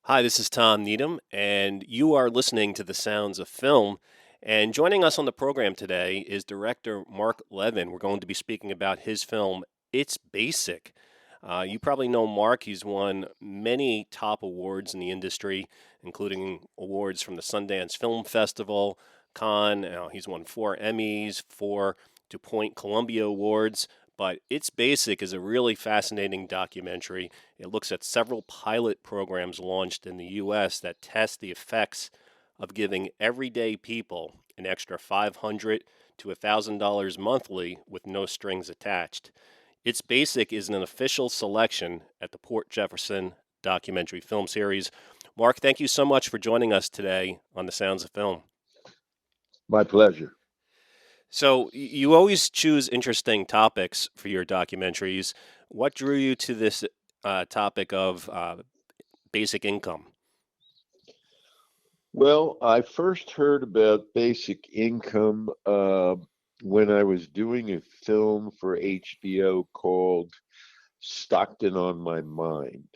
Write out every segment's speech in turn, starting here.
Hi, this is Tom Needham, and you are listening to The Sounds of Film. And joining us on the program today is director Marc Levin. We're going to be speaking about his film, It's Basic. You probably know Mark. He's won many top awards in the industry, including awards from the Sundance Film Festival, Cannes. He's won 4 Emmys, 4 DuPont Columbia Awards. But It's Basic is a really fascinating documentary. It looks at several pilot programs launched in the U.S. that test the effects of giving everyday people an extra $500 to $1,000 monthly with no strings attached. It's Basic is an official selection at the Port Jefferson Documentary Film Series. Mark, thank you so much for joining us today on The Sounds of Film. My pleasure. So, you always choose interesting topics for your documentaries. What drew you to this topic of basic income? Well, I first heard about basic income when I was doing a film for HBO called Stockton on My Mind.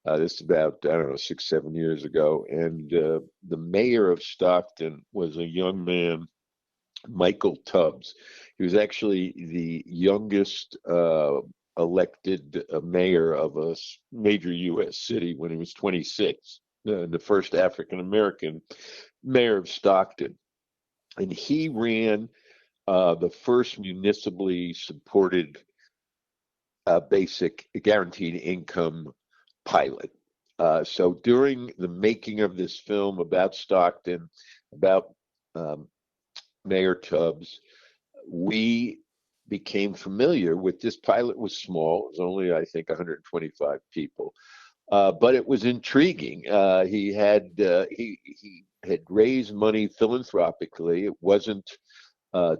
This is about, I don't know, 6, 7 years ago. And the mayor of Stockton was a young man, Michael Tubbs. He was actually the youngest elected mayor of a major U.S. city when he was 26, the first African American mayor of Stockton. And he ran the first municipally supported basic guaranteed income pilot. So during the making of this film about Stockton, about um, Mayor Tubbs, we became familiar with this pilot. Was small. It was only, I think, 125 people, but it was intriguing. He had raised money philanthropically. It wasn't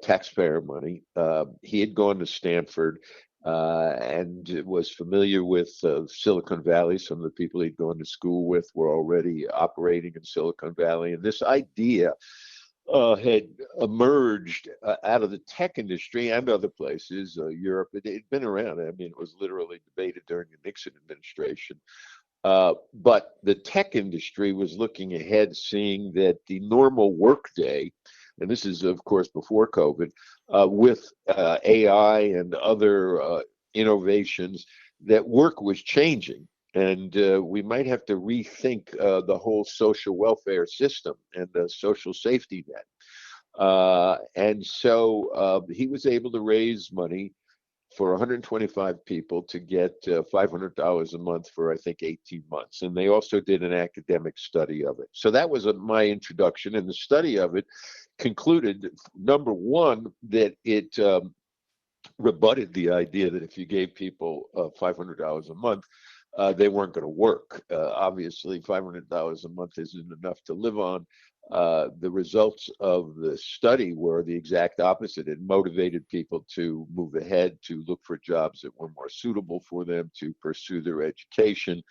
taxpayer money. He had gone to Stanford and was familiar with Silicon Valley. Some of the people he'd gone to school with were already operating in Silicon Valley, and this idea had emerged out of the tech industry and other places, Europe. It had been around. I mean, it was literally debated during the Nixon administration. But the tech industry was looking ahead, seeing that the normal workday, and this is, of course, before COVID, with AI and other innovations, that work was changing. And we might have to rethink the whole social welfare system and the social safety net. And so he was able to raise money for 125 people to get $500 a month for, I think, 18 months. And they also did an academic study of it. So that was my introduction. And the study of it concluded, number one, that it rebutted the idea that if you gave people $500 a month, they weren't going to work. Obviously, $500 a month isn't enough to live on. The results of the study were the exact opposite. It motivated people to move ahead, to look for jobs that were more suitable for them, to pursue their education.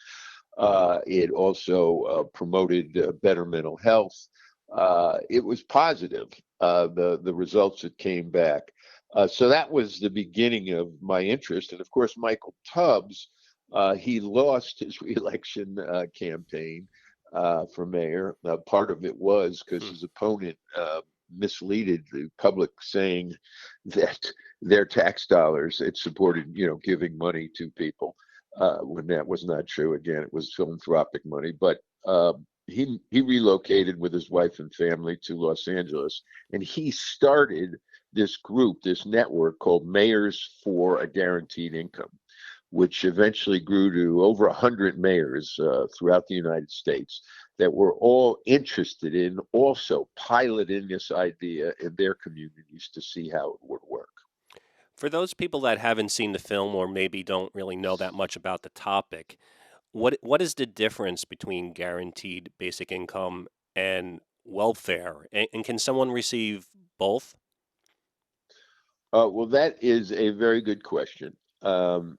It also promoted better mental health. It was positive, the results that came back. So that was the beginning of my interest. And of course, Michael Tubbs, he lost his reelection campaign for mayor. Part of it was because Hmm. his opponent misleaded the public, saying that their tax dollars it supported, giving money to people when that was not true. Again, it was philanthropic money, but. He relocated with his wife and family to Los Angeles, and he started this group, this network called Mayors for a Guaranteed Income, which eventually grew to over 100 mayors throughout the United States that were all interested in also piloting this idea in their communities to see how it would work. For those people that haven't seen the film or maybe don't really know that much about the topic, what is the difference between guaranteed basic income and welfare? And can someone receive both? Well, that is a very good question. Um,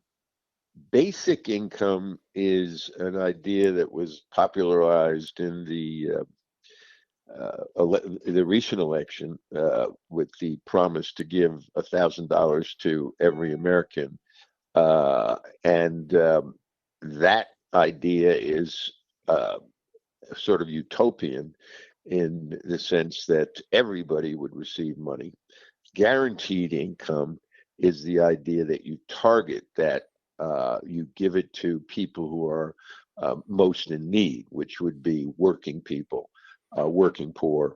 Basic income is an idea that was popularized in the recent election with the promise to give $1,000 to every American, and that idea is sort of utopian in the sense that everybody would receive money. Guaranteed income is the idea that you target that, you give it to people who are most in need, which would be working people, working poor.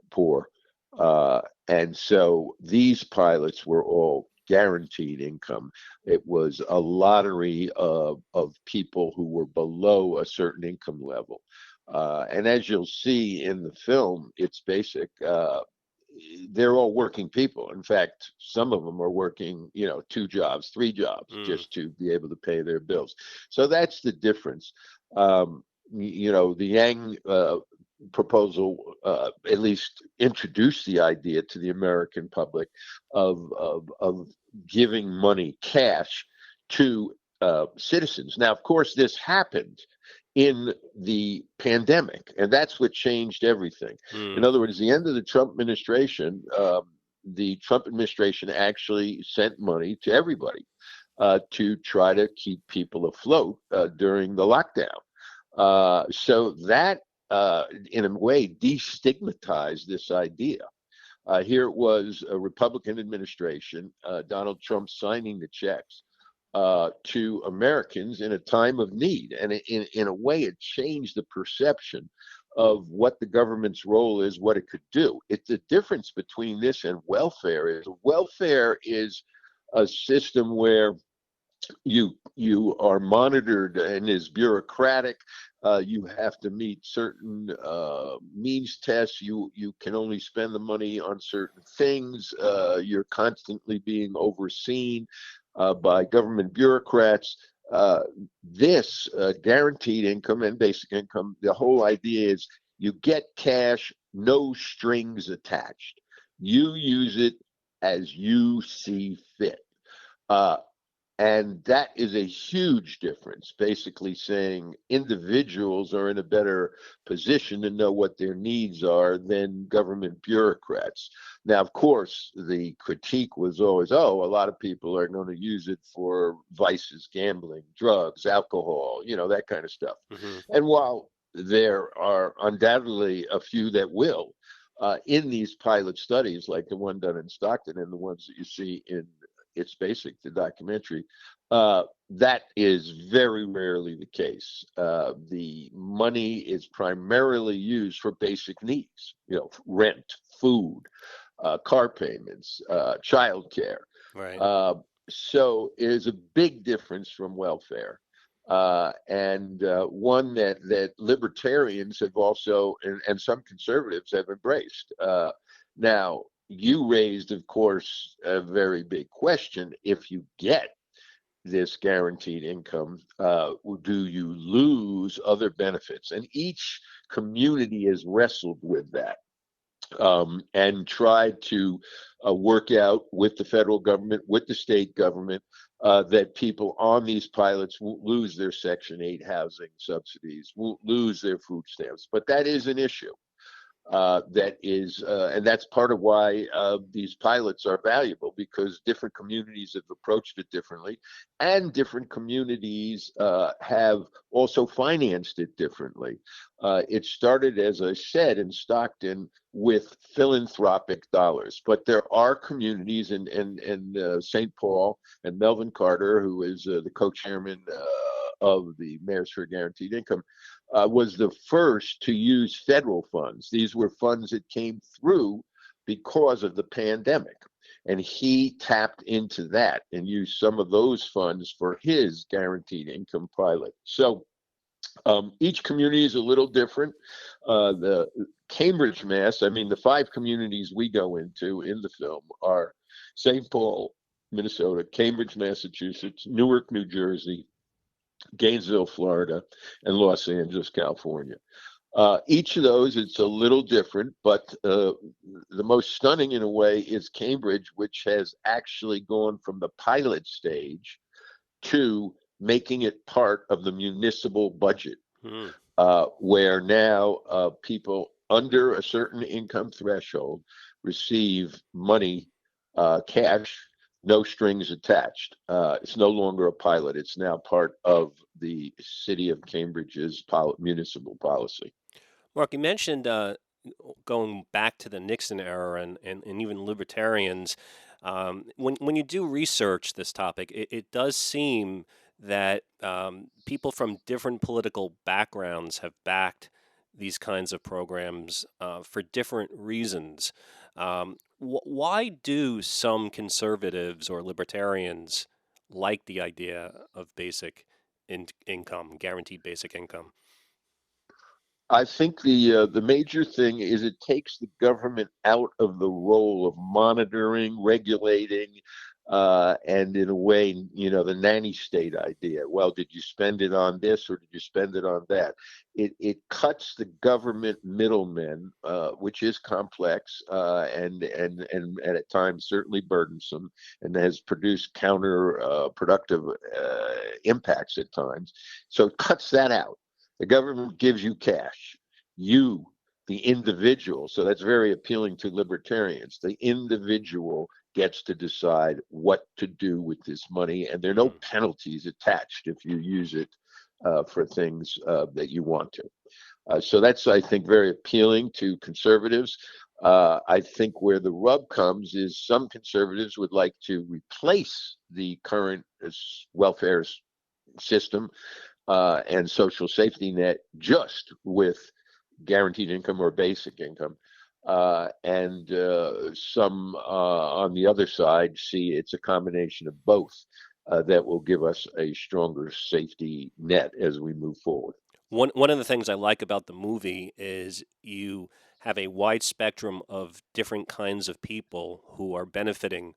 Uh, and so these pilots were all guaranteed income. It was a lottery of people who were below a certain income level. And as you'll see in the film, it's basic. They're all working people. In fact, some of them are working, two jobs, three jobs, Mm, just to be able to pay their bills. So that's the difference. The Yang proposal at least introduced the idea to the American public of giving money, cash, to citizens. Now, of course, this happened in the pandemic, and that's what changed everything. In mm, other words, the end of the Trump administration actually sent money to everybody to try to keep people afloat during the lockdown. So that, in a way, destigmatized this idea. Here it was a Republican administration, Donald Trump signing the checks to Americans in a time of need. And in a way, it changed the perception of what the government's role is, what it could do. It's the difference between this and welfare is a system where you are monitored and is bureaucratic. You have to meet certain means tests. You can only spend the money on certain things. You're constantly being overseen by government bureaucrats. Uh, this guaranteed income and basic income, the whole idea is you get cash, no strings attached. You use it as you see fit. Uh, and that is a huge difference, basically saying individuals are in a better position to know what their needs are than government bureaucrats. Now, of course, the critique was always, oh, a lot of people are going to use it for vices, gambling, drugs, alcohol, that kind of stuff. mm-hmm. And while there are undoubtedly a few that will, in these pilot studies, like the one done in Stockton and the ones that you see in It's Basic, the documentary, that is very rarely the case. The money is primarily used for basic needs, rent, food, car payments, childcare. Right. Uh, so it is a big difference from welfare. And one that libertarians have also, and some conservatives have embraced. Now, you raised, of course, a very big question. If you get this guaranteed income, do you lose other benefits? And each community has wrestled with that, and tried to work out with the federal government, with the state government, that people on these pilots won't lose their Section 8 housing subsidies, won't lose their food stamps. But that is an issue. And that's part of why these pilots are valuable, because different communities have approached it differently, and different communities have also financed it differently. It started, as I said, in Stockton with philanthropic dollars, but there are communities in St. Paul, and Melvin Carter, who is the co-chairman of the Mayors for Guaranteed Income, was the first to use federal funds. These were funds that came through because of the pandemic. And he tapped into that and used some of those funds for his guaranteed income pilot. So each community is a little different. The Cambridge, Mass, I mean, the 5 communities we go into in the film are St. Paul, Minnesota, Cambridge, Massachusetts, Newark, New Jersey, Gainesville, Florida, and Los Angeles, California. Each of those, it's a little different, but the most stunning in a way is Cambridge, which has actually gone from the pilot stage to making it part of the municipal budget, Mm. where now people under a certain income threshold receive money, cash, no strings attached. It's no longer a pilot. It's now part of the city of Cambridge's municipal policy. Mark, you mentioned going back to the Nixon era and even libertarians. When you do research this topic, it does seem that people from different political backgrounds have backed these kinds of programs for different reasons. Why do some conservatives or libertarians like the idea of basic income, guaranteed basic income? I think the major thing is it takes the government out of the role of monitoring, regulating, and in a way, the nanny state idea. Well, did you spend it on this or did you spend it on that? It cuts the government middlemen, which is complex and at times certainly burdensome, and has produced counterproductive impacts at times. So it cuts that out. The government gives you cash. You, the individual, so that's very appealing to libertarians. The individual gets to decide what to do with this money, and there are no Mm. penalties attached if you use it for things that you want to. So that's, I think, very appealing to conservatives. I think where the rub comes is some conservatives would like to replace the current welfare system and social safety net just with guaranteed income or basic income. And some on the other side see it's a combination of both that will give us a stronger safety net as we move forward. One of the things I like about the movie is you have a wide spectrum of different kinds of people who are benefiting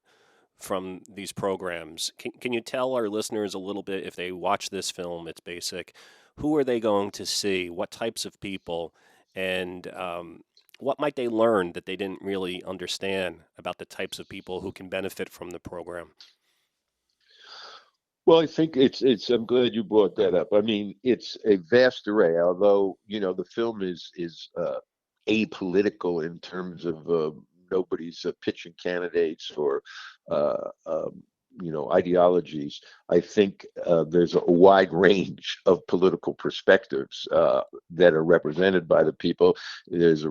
from these programs. Can you tell our listeners a little bit if they watch this film, It's Basic, who are they going to see? What types of people? And what might they learn that they didn't really understand about the types of people who can benefit from the program? Well, I think it's. I'm glad you brought that up. I mean, it's a vast array. Although the film is apolitical in terms of nobody's pitching candidates or uh, um, ideologies. I think there's a wide range of political perspectives that are represented by the people. There's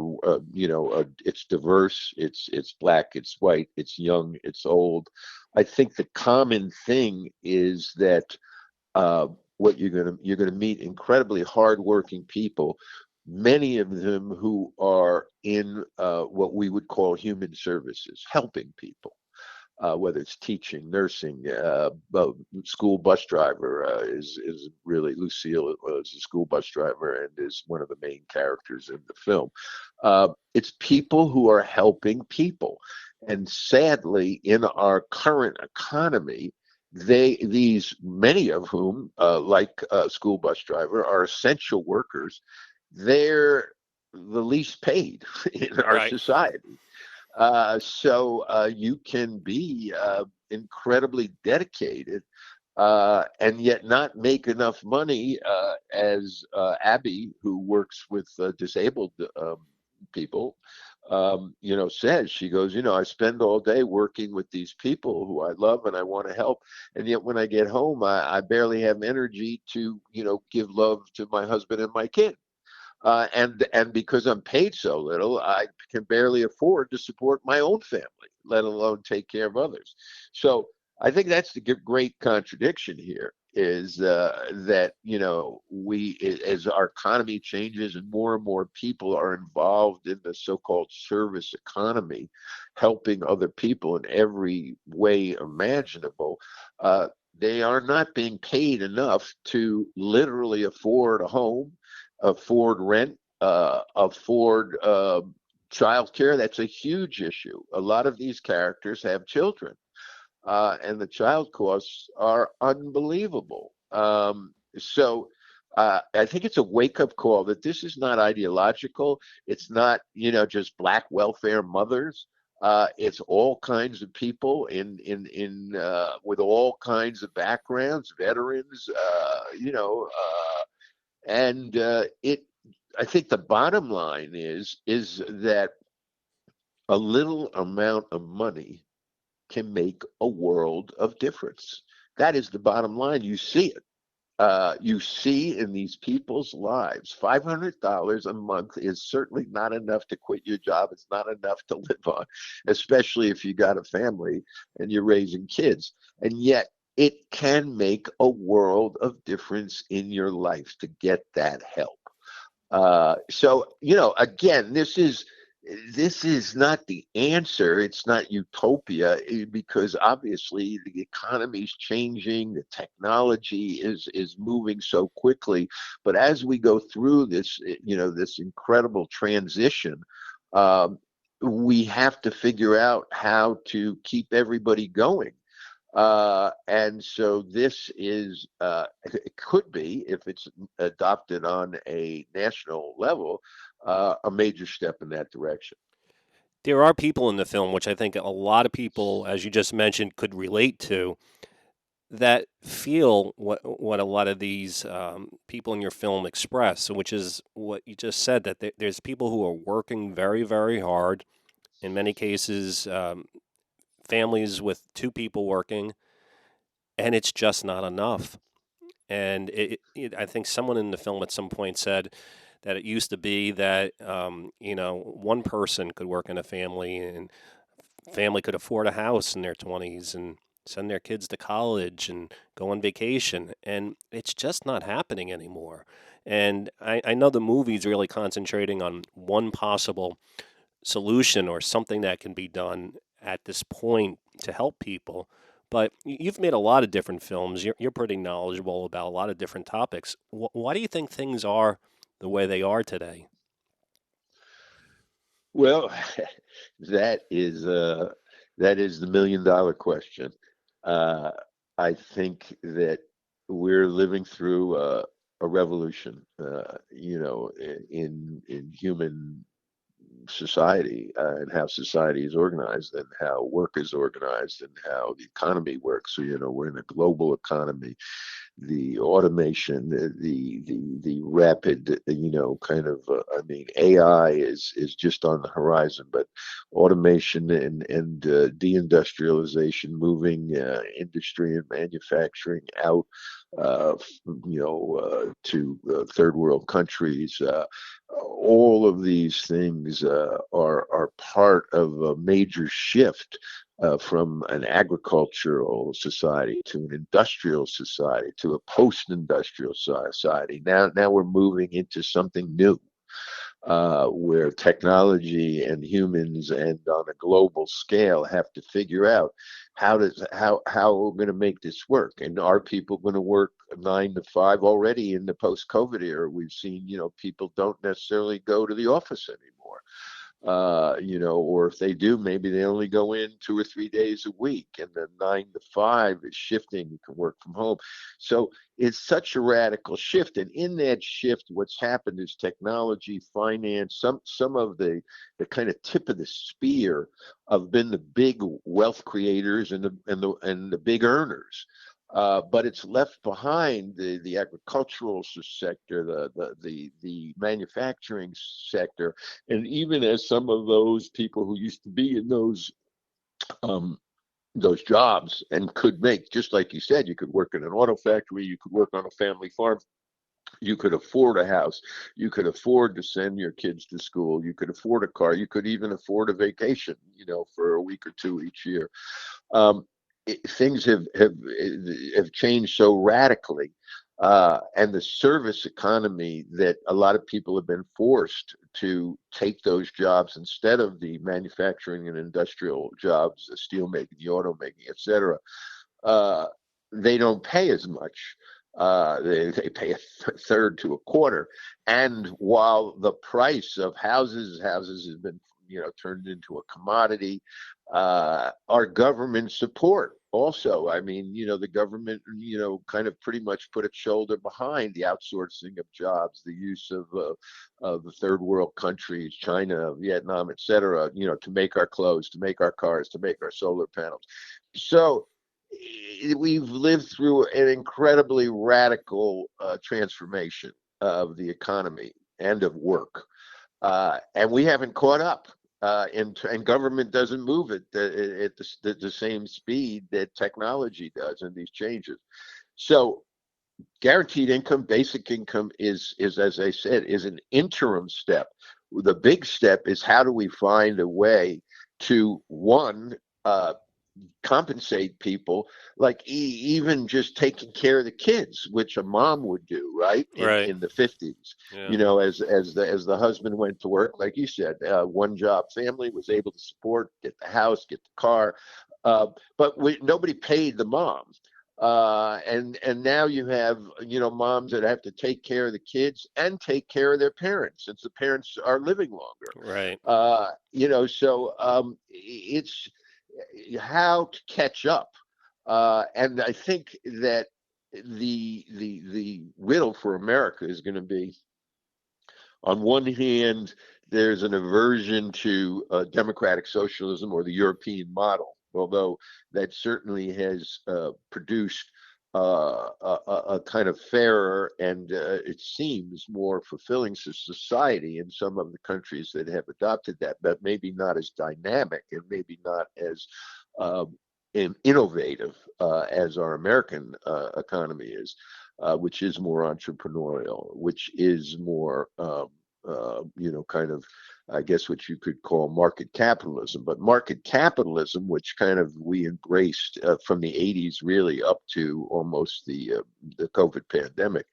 it's diverse. It's black. It's white. It's young. It's old. I think the common thing is that uh, what you're gonna meet incredibly hardworking people, many of them who are in what we would call human services, helping people. Whether it's teaching, nursing, school bus driver is really Lucille is a school bus driver and is one of the main characters in the film. It's people who are helping people, and sadly, in our current economy, these many of whom, like a school bus driver, are essential workers. They're the least paid in our Right. society. So you can be incredibly dedicated and yet not make enough money, as Abby, who works with disabled people, says. She goes, I spend all day working with these people who I love and I want to help, and yet when I get home, I barely have energy to, give love to my husband and my kid. And because I'm paid so little, I can barely afford to support my own family, let alone take care of others. So I think that's the great contradiction here is that we as our economy changes and more people are involved in the so-called service economy, helping other people in every way imaginable. They are not being paid enough to literally afford a home, afford rent, afford child care. That's a huge issue. A lot of these characters have children, and the child costs are unbelievable. So I think it's a wake-up call that this is not ideological. It's not, just black welfare mothers. It's all kinds of people in with all kinds of backgrounds, veterans, and it. I think the bottom line is that a little amount of money can make a world of difference. That is the bottom line. You see it. you see in these people's lives, $500 a month is certainly not enough to quit your job. It's not enough to live on, especially if you got a family and you're raising kids. And yet, it can make a world of difference in your life to get that help. Again, this is not the answer. It's not utopia because obviously the economy is changing, the technology is moving so quickly. But as we go through this, this incredible transition, um, we have to figure out how to keep everybody going. And so this is, it could be, if it's adopted on a national level, a major step in that direction. There are people in the film, which I think a lot of people, as you just mentioned, could relate to, that feel what a lot of these people in your film express, which is what you just said, that there's people who are working very, very hard. In many cases, families with two people working, and it's just not enough. And I think someone in the film at some point said that it used to be that one person could work in a family, and family could afford a house in their 20s and send their kids to college and go on vacation. And it's just not happening anymore. And I know the movie's really concentrating on one possible solution or something that can be done at this point to help people. But you've made a lot of different films. You're pretty knowledgeable about a lot of different topics. Why do you think things are the way they are today? Well, that is uh, that is the million-dollar question. Uh, I think that we're living through a revolution, in human society, and how society is organized and how work is organized and how the economy works. So, we're in a global economy. The automation, the rapid, kind of, I mean, AI is just on the horizon, but automation and deindustrialization, moving industry and manufacturing out, to third world countries. All of these things are part of a major shift from an agricultural society to an industrial society to a post-industrial society. Now we're moving into something new, where technology and humans and on a global scale have to figure out how we're going to make this work. And are people going to work 9 to 5? Already in the post-COVID era, we've seen, people don't necessarily go to the office anymore. Or if they do, maybe they only go in 2 or 3 days a week, and then 9 to 5 is shifting. You can work from home. So it's such a radical shift. And in that shift, what's happened is technology, finance, some of the kind of tip of the spear have been the big wealth creators and the big earners. But it's left behind the agricultural sector, the manufacturing sector, and even as some of those people who used to be in um, those jobs and could make, just like you said, you could work in an auto factory, you could work on a family farm, you could afford a house, you could afford to send your kids to school, you could afford a car, you could even afford a vacation, for a week or two each year. um, Things have changed so radically, and the service economy, that a lot of people have been forced to take those jobs instead of the manufacturing and industrial jobs, the steel making, the auto making, etc. uh, they don't pay as much. They pay a third to a quarter. And while the price of houses has been, turned into a commodity, our government support also. I mean, the government, kind of pretty much put its shoulder behind the outsourcing of jobs, the use of the third world countries, China, Vietnam, et cetera, to make our clothes, to make our cars, to make our solar panels. So we've lived through an incredibly radical transformation of the economy and of work, and we haven't caught up. And government doesn't move at the same speed that technology does in these changes. So Guaranteed income, basic income is as I said, is an interim step. The big step is how do we find a way to one compensate people, like even just taking care of the kids, which a mom would do, right? In Right. in the 50s, Yeah. as the husband went to work, like you said, one job family was able to support, get the house, get the car, uh, but nobody paid the mom. And now you have moms that have to take care of the kids and take care of their parents since the parents are living longer. Right. So it's how to catch up. And I think that the riddle for America is going to be, on one hand, there's an aversion to democratic socialism or the European model, although that certainly has produced a kind of fairer and it seems more fulfilling society in some of the countries that have adopted that, but maybe not as dynamic and maybe not as uh, innovative as our American economy is, which is more entrepreneurial, which is more kind of, I guess, what you could call market capitalism. But market capitalism, which kind of we embraced from the 80s really up to almost the COVID pandemic,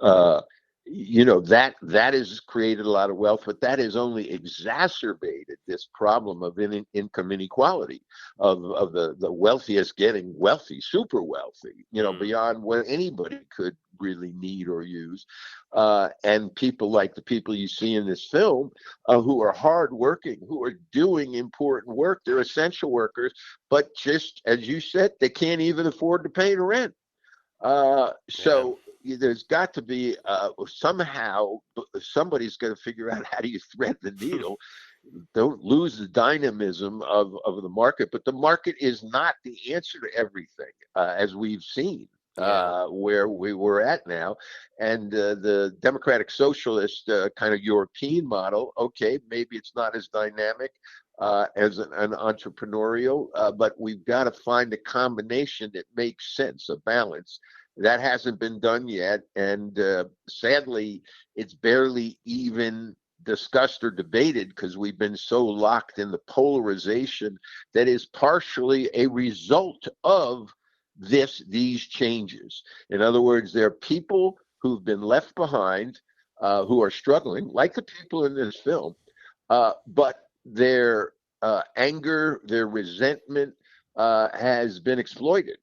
uh, that has created a lot of wealth, but that has only exacerbated this problem of income inequality, of the wealthiest getting wealthy, super wealthy, Mm. beyond what anybody could really need or use. And people like the people you see in this film, who are hardworking, who are doing important work, they're essential workers, but just as you said, they can't even afford to pay the rent. Yeah. So there's got to be somehow somebody's going to figure out how do you thread the needle. Don't lose the dynamism of the market, but the market is not the answer to everything, as we've seen Yeah. where we were at now. And the democratic socialist kind of European model, okay, maybe it's not as dynamic as an entrepreneurial, but we've got to find a combination that makes sense, a balance. That hasn't been done yet, and sadly, it's barely even discussed or debated because we've been so locked in the polarization that is partially a result of these changes. In other words, there are people who've been left behind, who are struggling, like the people in this film, but their anger, their resentment has been exploited.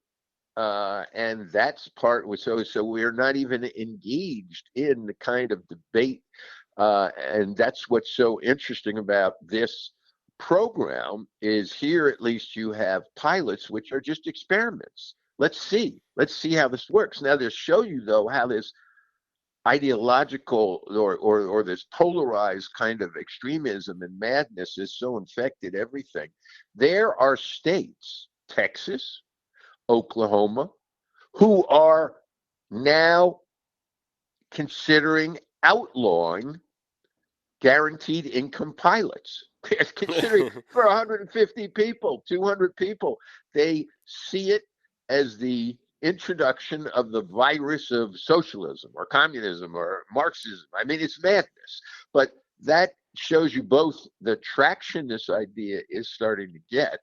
And that's part. So we're not even engaged in the kind of debate, and that's what's so interesting about this program. Is here at least you have pilots, which are just experiments. Let's see how this works. Now, they'll show you though how this ideological or this polarized kind of extremism and madness has so infected everything. There are states, Texas, Oklahoma, who are now considering outlawing guaranteed income pilots. Considering for 150 people, 200 people, they see it as the introduction of the virus of socialism or communism or Marxism. I mean, it's madness. But that shows you both the traction this idea is starting to get,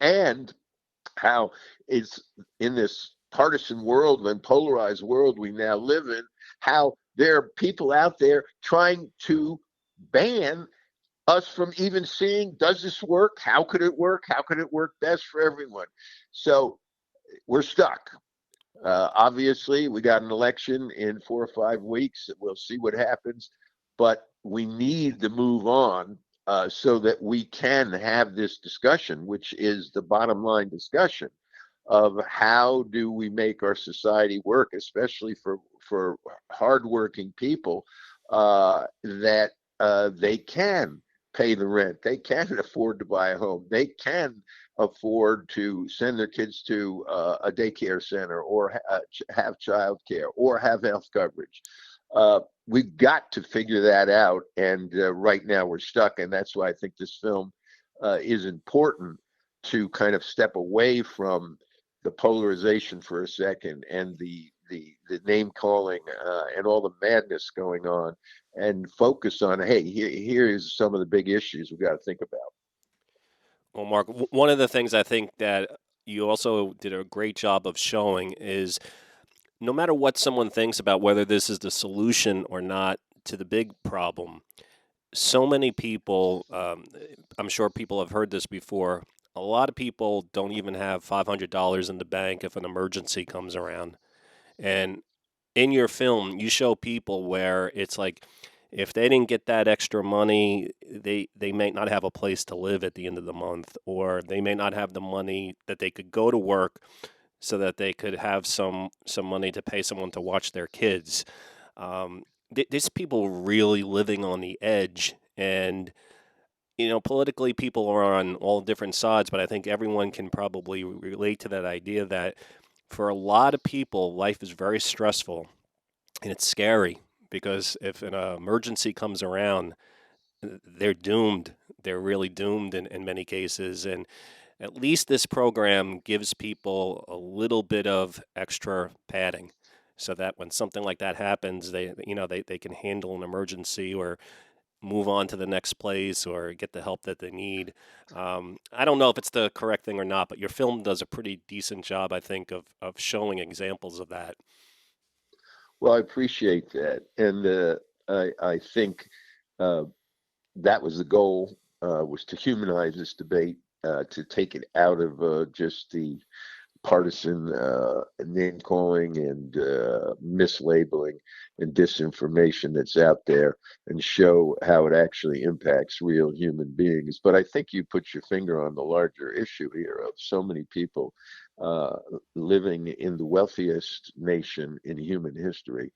and how it's in this partisan world and polarized world we now live in, how there are people out there trying to ban us from even seeing, does this work? How could it work? How could it work best for everyone? So we're stuck. Obviously, we got an election in 4 or 5 weeks. We'll see what happens, but we need to move on so that we can have this discussion, which is the bottom line discussion of how do we make our society work, especially for hardworking people, that they can pay the rent, they can afford to buy a home, they can afford to send their kids to a daycare center or have child care or have health coverage. We've got to figure that out, and right now we're stuck, and that's why I think this film is important, to kind of step away from the polarization for a second and the name calling and all the madness going on, and focus on, hey, here is some of the big issues we've got to think about. Well, Mark, one of the things I think that you also did a great job of showing is no matter what someone thinks about whether this is the solution or not to the big problem, so many people, I'm sure people have heard this before, a lot of people don't even have $500 in the bank if an emergency comes around. And in your film, you show people where it's like if they didn't get that extra money, they may not have a place to live at the end of the month, or they may not have the money that they could go to work so that they could have some money to pay someone to watch their kids. These people really living on the edge, and politically, people are on all different sides, but I think everyone can probably relate to that idea that for a lot of people, life is very stressful and it's scary because if an emergency comes around, they're doomed. They're really doomed in many cases. And at least this program gives people a little bit of extra padding so that when something like that happens, they can handle an emergency or move on to the next place or get the help that they need. I don't know if it's the correct thing or not, but your film does a pretty decent job, I think, of showing examples of that. Well, I appreciate that, and I think uh, that was the goal, was to humanize this debate, to take it out of just the partisan name calling and mislabeling and disinformation that's out there, and show how it actually impacts real human beings. But I think you put your finger on the larger issue here of so many people uh, living in the wealthiest nation in human history,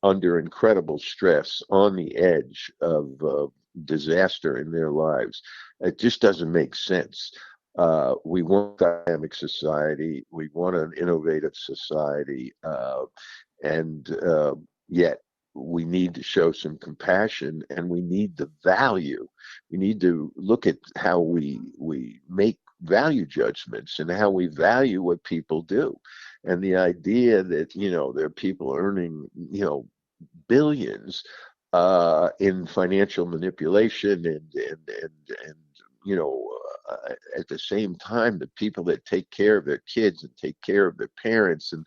under incredible stress, on the edge of disaster in their lives. It just doesn't make sense. We want a dynamic society. We want an innovative society, and yet we need to show some compassion, and we need the value. We need to look at how we make value judgments and how we value what people do. And the idea that, there are people earning, billions in financial manipulation, and you know at the same time, the people that take care of their kids and take care of their parents and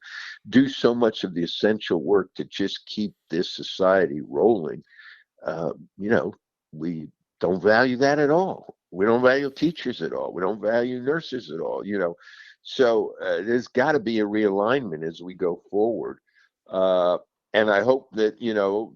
do so much of the essential work to just keep this society rolling, uh, you know, we don't value that at all. We don't value teachers at all. We don't value nurses at all. So there's got to be a realignment as we go forward. Uh, and I hope that,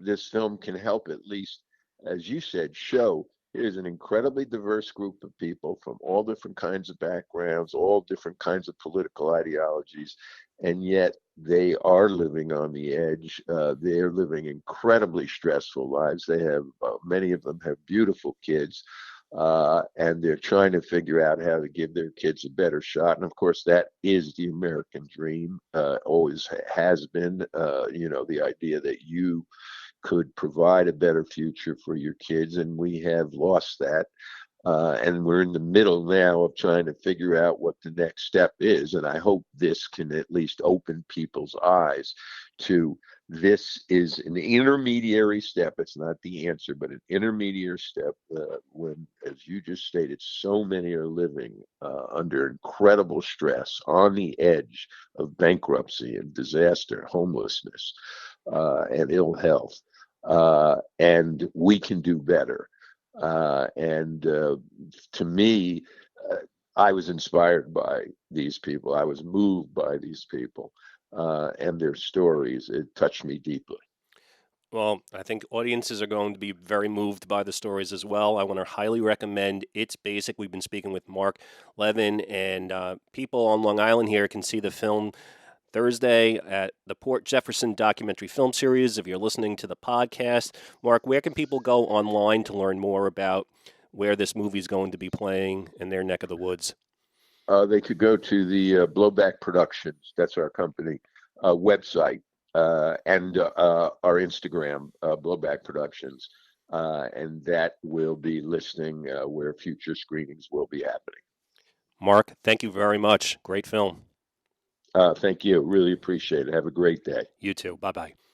this film can help, at least, as you said, show here's an incredibly diverse group of people from all different kinds of backgrounds, all different kinds of political ideologies, and yet they are living on the edge. They're living incredibly stressful lives. They have, many of them have beautiful kids, and they're trying to figure out how to give their kids a better shot. And of course, that is the American dream, always has been, the idea that you could provide a better future for your kids, and we have lost that. And we're in the middle now of trying to figure out what the next step is. And I hope this can at least open people's eyes to, this is an intermediary step. It's not the answer, but an intermediary step, when, as you just stated, so many are living under incredible stress, on the edge of bankruptcy and disaster, homelessness, and ill health. And we can do better. And to me, uh, I was inspired by these people. I was moved by these people and their stories. It touched me deeply. Well, I think audiences are going to be very moved by the stories as well. I want to highly recommend It's Basic. We've been speaking with Marc Levin, and people on Long Island here can see the film Thursday at the Port Jefferson Documentary Film Series. If you're listening to the podcast, Mark, where can people go online to learn more about where this movie is going to be playing in their neck of the woods? They could go to the Blowback Productions, that's our company, website, and our Instagram, Blowback Productions. And that will be listing where future screenings will be happening. Mark, thank you very much. Great film. Thank you. Really appreciate it. Have a great day. You too. Bye bye.